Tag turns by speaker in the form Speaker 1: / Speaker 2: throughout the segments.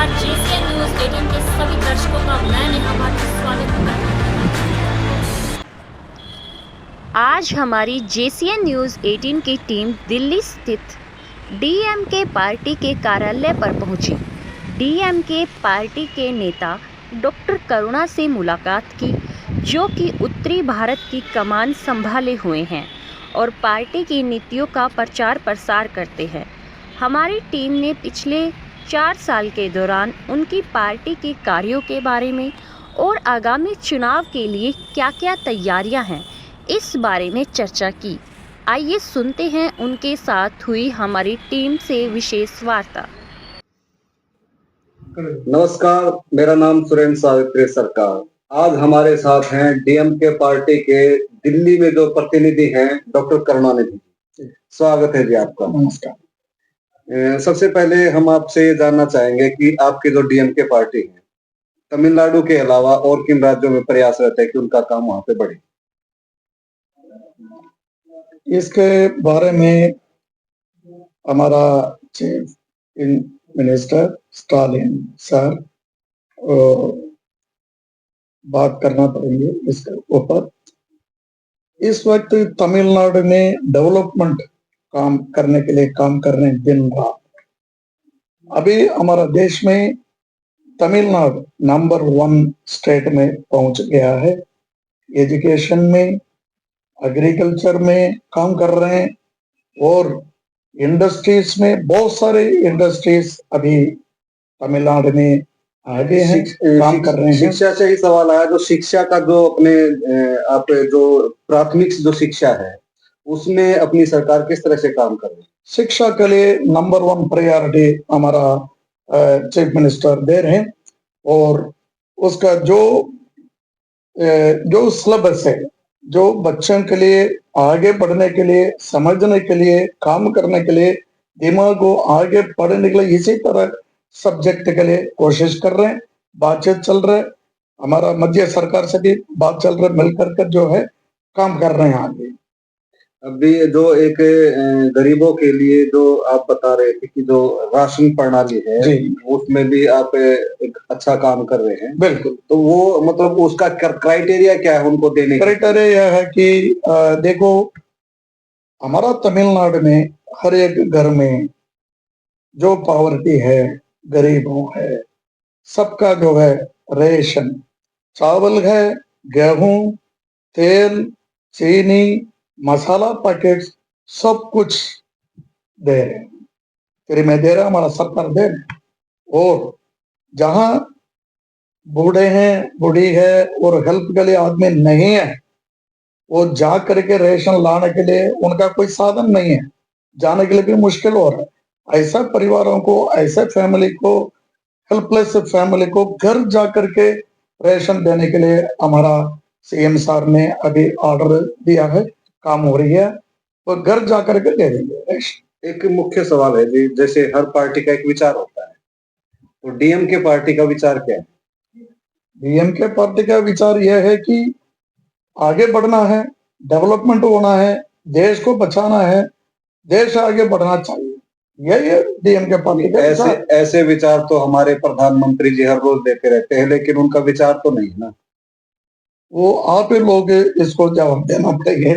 Speaker 1: नमस्कार, जेसीएन न्यूज 18 के सभी दर्शकों का मैं नेहा भाटी स्वागत करती हूं। आज हमारी जेसीएन न्यूज 18 की टीम दिल्ली स्थित डीएमके पार्टी के कार्यालय पर पहुंची। डीएमके पार्टी के नेता डॉक्टर करुणा से मुलाकात की, जो कि उत्तरी भारत की कमान संभाले हुए हैं और पार्टी की नीतियों का प्रचार प्रसार करते हैं। हमारी टीम ने पिछले 4 साल के दौरान उनकी पार्टी के कार्यों के बारे में और आगामी चुनाव के लिए क्या-क्या तैयारियां हैं, इस बारे में चर्चा की। आइए सुनते हैं उनके साथ हुई हमारी टीम से विशेष वार्ता।
Speaker 2: नमस्कार, मेरा नाम सुरेंद्र सावित्री सरकार। आज हमारे साथ हैं डीएमके पार्टी के दिल्ली में जो प्रतिनिधि हैं डॉक्टर करुणानिधि जी। स्वागत है जी आपका।
Speaker 3: नमस्कार।
Speaker 2: सबसे पहले हम आपसे ये जानना चाहेंगे कि आपकी जो डीएमके पार्टी है तमिलनाडु के अलावा और किन राज्यों में प्रयासरत है कि उनका काम वहां पे बढ़े।
Speaker 3: इसके बारे में हमारा चीफ मिनिस्टर स्टालिन सर बात करना पड़ेंगे इसके ऊपर। इस वक्त तमिलनाडु में डेवलपमेंट काम करने के लिए काम कर रहे हैं दिन रात। अभी हमारा देश में तमिलनाडु नंबर 1 स्टेट में पहुंच गया है। एजुकेशन में, एग्रीकल्चर में काम कर रहे हैं और इंडस्ट्रीज में बहुत सारे इंडस्ट्रीज अभी तमिलनाडु में आगे हैं, काम कर रहे हैं।
Speaker 2: शिक्षा से ही सवाल आया, जो शिक्षा का जो अपने आप जो प्राथमिक जो शिक्षा है उसमें अपनी सरकार किस तरह से काम कर रही है।
Speaker 3: शिक्षा के लिए नंबर 1 प्रायोरिटी हमारा चीफ मिनिस्टर दे रहे हैं और उसका जो सिलेबस है, जो बच्चों के लिए आगे बढ़ने के लिए, समझने के लिए, काम करने के लिए, दिमाग को आगे पढ़ने के लिए इसी तरह सब्जेक्ट के लिए कोशिश कर रहे हैं। बातचीत चल रहा है, हमारा मध्य सरकार से भी बात चल रहा है, मिलकर के जो है काम कर रहे हैं आगे।
Speaker 2: अभी जो एक गरीबों के लिए जो आप बता रहे थे कि जो राशन प्रणाली है उसमें भी आप एक अच्छा काम कर रहे हैं।
Speaker 3: बिल्कुल।
Speaker 2: तो वो मतलब उसका क्राइटेरिया क्या है उनको देने का?
Speaker 3: क्राइटेरिया यह है कि देखो, हमारा तमिलनाडु में हर एक घर में जो पॉवर्टी है, गरीबों है, सबका जो है रेशन, चावल है, गेहूं, तेल, चीनी, मसाला पैकेट सब कुछ दे रहे हैं, फ्री में दे रहे हैं, हमारा सरकार दे रहे हैं। और जहां बूढ़े हैं, बूढ़ी है और हेल्प के लिए आदमी नहीं है, वो जा करके रेशन लाने के लिए उनका कोई साधन नहीं है, जाने के लिए भी मुश्किल हो रहा है। ऐसा परिवारों को, ऐसे फैमिली को, हेल्पलेस फैमिली को घर जा करके रेशन देने के लिए हमारा सीएम सर ने अभी ऑर्डर दिया है, काम हो रही है, और घर जाकर के दे देंगे रेशन।
Speaker 2: एक मुख्य सवाल है जी, जैसे हर पार्टी का एक विचार होता है, तो डीएमके पार्टी का विचार क्या है?
Speaker 3: डीएमके पार्टी का विचार यह है कि आगे बढ़ना है, डेवलपमेंट होना है, देश को बचाना है, देश आगे बढ़ना चाहिए, यही डीएमके पार्टी का
Speaker 2: ऐसे विचार तो हमारे प्रधानमंत्री जी हर रोज देते रहते हैं, लेकिन उनका विचार तो नहीं ना।
Speaker 3: वो आप ही लोग इसको जवाब देना पड़ेंगे।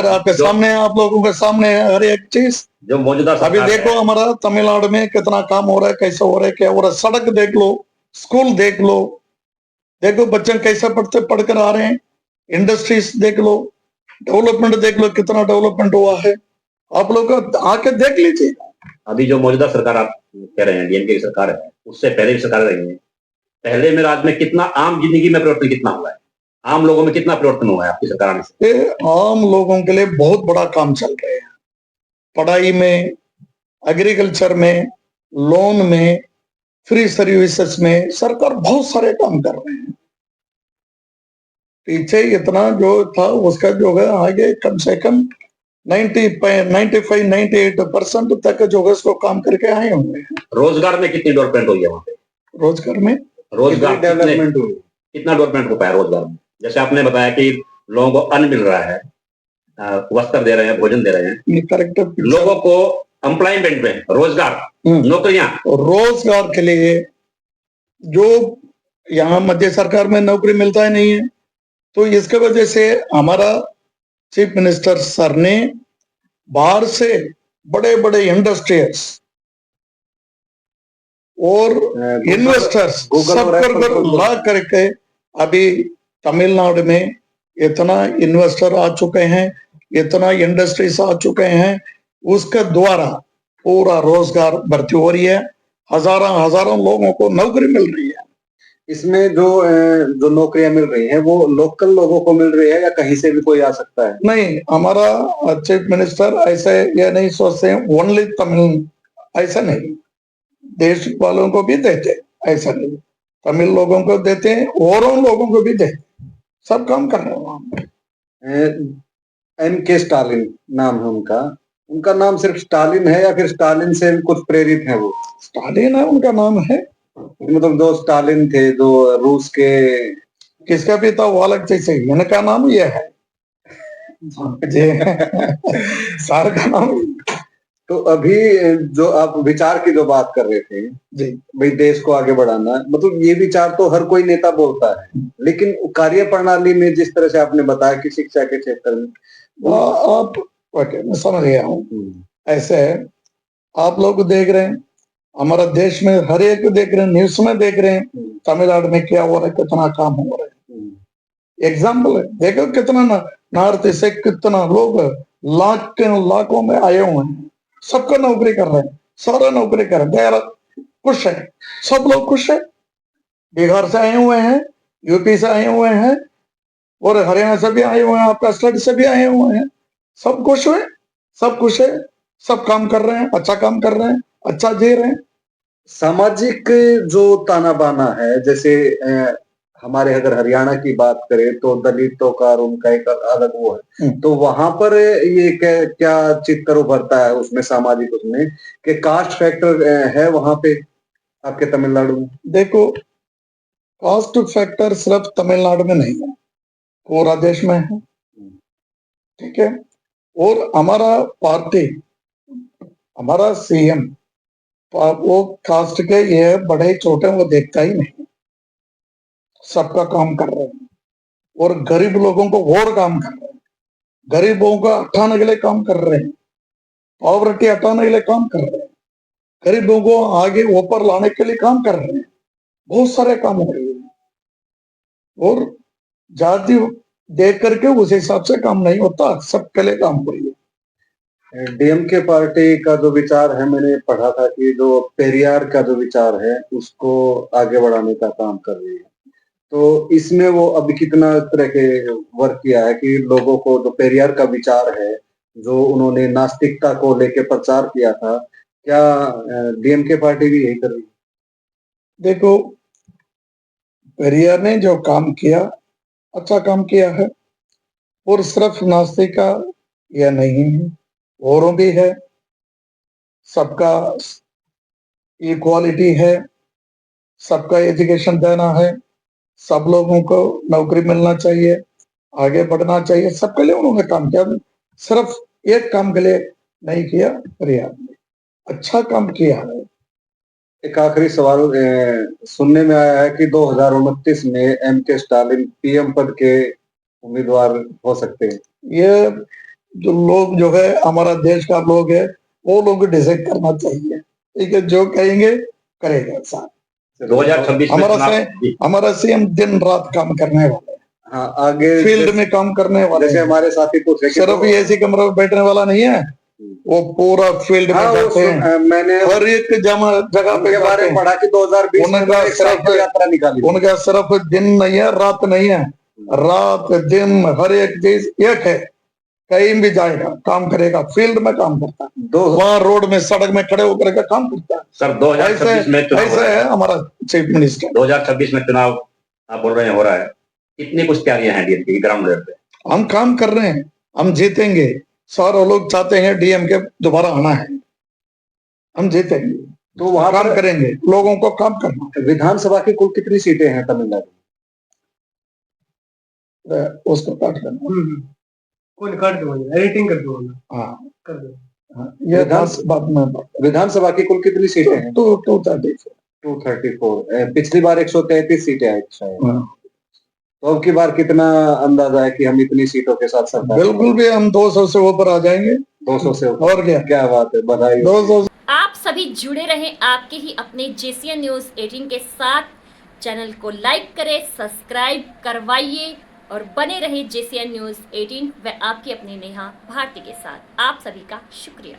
Speaker 3: आपके सामने, आप लोगों के सामने हर एक चीज
Speaker 4: जो मौजूदा
Speaker 3: अभी देखो, हमारा तमिलनाडु में कितना काम हो रहा है, कैसे हो रहा है, क्या हो रहा है। सड़क देख लो, स्कूल देख लो, देखो बच्चे कैसे पढ़कर आ रहे हैं, इंडस्ट्रीज देख लो, डेवलपमेंट देख लो, कितना डेवलपमेंट हुआ है, आप लोग आके देख लीजिए।
Speaker 4: अभी जो मौजूदा सरकार आप कह रहे हैं डीएमके की सरकार है, उससे पहले भी सरकार रही है, पहले में राज्य में कितना आम जिंदगी में परिवर्तन कितना हुआ है, आम लोगों में कितना परिवर्तन हुआ है आपकी सरकार आने से?
Speaker 3: आम लोगों के लिए बहुत बड़ा काम चल रहे हैं, पढ़ाई में, एग्रीकल्चर में, लोन में, फ्री सर्विसेज में सरकार बहुत सारे काम कर रहे हैं। पीछे इतना जो था उसका जो है आगे कम से कम 95-98% तक जो है उसको काम करके आए होंगे।
Speaker 4: रोजगार में कितनी डेवलपमेंट हुई है वहां पे?
Speaker 3: रोजगार में
Speaker 2: डेवलपमेंट हुई,
Speaker 4: कितना डेवलपमेंट हो पाया रोजगार में? जैसे आपने बताया कि लोगों को अन्न मिल रहा है, वस्त्र दे रहे हैं, भोजन दे रहे हैं,
Speaker 3: करेक्ट।
Speaker 4: लोगों को एम्प्लॉयमेंट में, रोजगार, नौकरियां,
Speaker 3: रोजगार के लिए जो यहाँ मध्य सरकार में नौकरी मिलता ही नहीं है, तो इसके वजह से हमारा चीफ मिनिस्टर सर ने बाहर से बड़े बड़े इंडस्ट्रियल्स और इन्वेस्टर्स सब कर ला करके अभी तमिलनाडु में इतना इन्वेस्टर आ चुके हैं, इतना इंडस्ट्रीज आ चुके हैं, उसके द्वारा पूरा रोजगार भर्ती हो रही है, हजारों हजारों लोगों को नौकरी मिल रही है।
Speaker 2: इसमें जो नौकरियां मिल रही हैं वो लोकल लोगों को मिल रही है या कहीं से भी कोई आ सकता है?
Speaker 3: नहीं, हमारा चीफ मिनिस्टर ऐसे ये नहीं सोचते ओनली तमिल, ऐसा नहीं, देश वालों को भी देते, ऐसा नहीं, तमिल लोगों को देते हैं और उन लोगों को भी देते, सब काम कर रहे हैं वहां पे।
Speaker 2: M.K. स्टालिन नाम है उनका, उनका नाम सिर्फ स्टालिन है या फिर स्टालिन से भी कुछ प्रेरित है? वो
Speaker 3: स्टालिन है उनका नाम है,
Speaker 2: मतलब जो स्टालिन थे जो रूस के,
Speaker 3: किसका भी था वो अलग चीज है, इनका नाम ये है जी सार का नाम।
Speaker 2: तो अभी जो आप विचार की जो बात कर रहे थे
Speaker 3: जी,
Speaker 2: भाई देश को आगे बढ़ाना, मतलब ये विचार तो हर कोई नेता बोलता है, लेकिन कार्य प्रणाली में जिस तरह से आपने बताया कि शिक्षा के क्षेत्र में
Speaker 3: आप ओके, मैं समझ गया हूँ। ऐसे है, आप लोग देख रहे हैं हमारा देश में हर एक देख रहे हैं, न्यूज में देख रहे हैं तमिलनाडु में क्या हो रहा है, कितना काम हो रहा है। एग्जाम्पल है, देखो कितना नॉर्थ से कितना लोग लाखों में आए हुए हैं, सबका नौकरी कर रहे हैं, सारा नौकरी कर रहे हैं, खुश है, सब लोग खुश है। बिहार से आए हुए हैं, यूपी से आए हुए हैं और हरियाणा से भी आए हुए हैं, आपका स्टेट से भी आए हुए हैं, सब खुश हुए, सब खुश है, सब काम कर रहे हैं, अच्छा काम कर रहे हैं, अच्छा जी रहे हैं।
Speaker 2: सामाजिक जो ताना बाना है, जैसे हमारे अगर हरियाणा की बात करें तो दलितों का और उनका एक अलग वो है, तो वहां पर ये क्या चित्र उभरता है उसमें, सामाजिक उसमें कि कास्ट फैक्टर है वहां पे आपके तमिलनाडु में?
Speaker 3: देखो, कास्ट फैक्टर सिर्फ तमिलनाडु में नहीं है, पूरा देश में है, ठीक है। और हमारा पार्टी, हमारा सीएम वो कास्ट के ये बड़े छोटे वो देखता ही नहीं, सबका काम कर रहे हैं और गरीब लोगों को और काम कर रहे हैं, गरीबों को हटाने के लिए काम कर रहे हैं, पॉवर्टी हटाने के लिए काम कर रहे हैं, गरीबों को आगे ऊपर लाने के लिए काम कर रहे हैं, बहुत सारे काम हो रहे हैं। और जाति देख करके उस हिसाब से काम नहीं होता, सबके लिए काम हो रही है।
Speaker 2: डीएमके पार्टी का जो विचार है, मैंने पढ़ा था कि जो पेरियार का जो विचार है उसको आगे बढ़ाने का काम कर रही है, तो इसमें वो अभी कितना तरह के वर्क किया है कि लोगों को जो पेरियार का विचार है, जो उन्होंने नास्तिकता को लेके प्रचार किया था, क्या डीएमके पार्टी भी यही कर रही है?
Speaker 3: देखो, पेरियार ने जो काम किया अच्छा काम किया है, और सिर्फ नास्तिक का यह नहीं है, औरों भी है, सबका इक्वालिटी है, सबका एजुकेशन देना है, सब लोगों को नौकरी मिलना चाहिए, आगे बढ़ना चाहिए, सबके लिए उन्होंने काम किया, सिर्फ एक काम के लिए नहीं किया। पेरियार ने अच्छा काम किया है।
Speaker 2: एक आखिरी सवाल, सुनने में आया है कि 2029 में M.K. स्टालिन पीएम पद के उम्मीदवार हो सकते हैं।
Speaker 3: ये जो लोग जो है हमारा देश का लोग है, वो लोग डिसाइड करना चाहिए, ठीक है, जो कहेंगे करेगा साथ।
Speaker 4: 2026 में
Speaker 3: हमारा सीएम दिन रात काम करने वाले,
Speaker 2: हाँ, आगे
Speaker 3: फील्ड में काम करने वाले,
Speaker 2: जैसे हमारे साथी पूछ रहे
Speaker 3: सिर्फ ऐसी कमरे में बैठने वाला नहीं है, वो पूरा फील्ड में जाते हैं,
Speaker 2: मैंने
Speaker 3: हर एक जगह पे
Speaker 2: बारे में पढ़ा कि 2020 में एक साइकिल यात्रा निकाली,
Speaker 3: उनका सिर्फ दिन नहीं है, रात नहीं है, रात दिन हर एक चीज एक है, कहीं भी जाएगा काम करेगा, फील्ड में काम करता है, वहाँ रोड में सड़क में खड़े होकर के काम करता है।
Speaker 4: सर 2026 में
Speaker 3: ऐसे है हमारा चीफ मिनिस्टर।
Speaker 4: 2026 में चुनाव आप बोल रहे हैं हो रहा है, कितनी कुछ तैयारियां हैं डीएमके की ग्राउंड लेवल पे?
Speaker 3: हम काम कर रहे हैं, हम जीतेंगे, सारे लोग चाहते हैं डीएमके दोबारा आना है, हम जीतेंगे,
Speaker 2: तो वहां
Speaker 3: काम करेंगे, लोगों को काम करना।
Speaker 2: विधानसभा की कुल कितनी सीटें हैं तमिलनाडु में?
Speaker 3: उसको काट करना,
Speaker 5: कौन काट दो, एडिटिंग कर दो,
Speaker 3: हाँ
Speaker 5: कर दो।
Speaker 3: ये
Speaker 2: विधान-
Speaker 3: बात बात में
Speaker 2: विधानसभा की कुल कितनी सीटें हैं?
Speaker 3: 234।
Speaker 2: 234। पिछली बार 133 सीटें आई थी शायद।
Speaker 3: हाँ,
Speaker 2: तो अब की बार कितना अंदाजा है कि हम इतनी सीटों के साथ सरकार?
Speaker 3: बिल्कुल भी हम 200 से ऊपर आ जाएंगे।
Speaker 2: 200 से ऊपर।
Speaker 3: और क्या
Speaker 2: बात है, बधाई।
Speaker 3: 200।
Speaker 1: आप सभी जुड़े रहें आपके ही अपने जेसीएन न्यूज़ 18 के साथ। चैनल को लाइक करें, सब्सक्राइब करवाइए और बने रहे जेसीएन न्यूज़ 18 व आपकी अपनी नेहा भारती के साथ। आप सभी का शुक्रिया।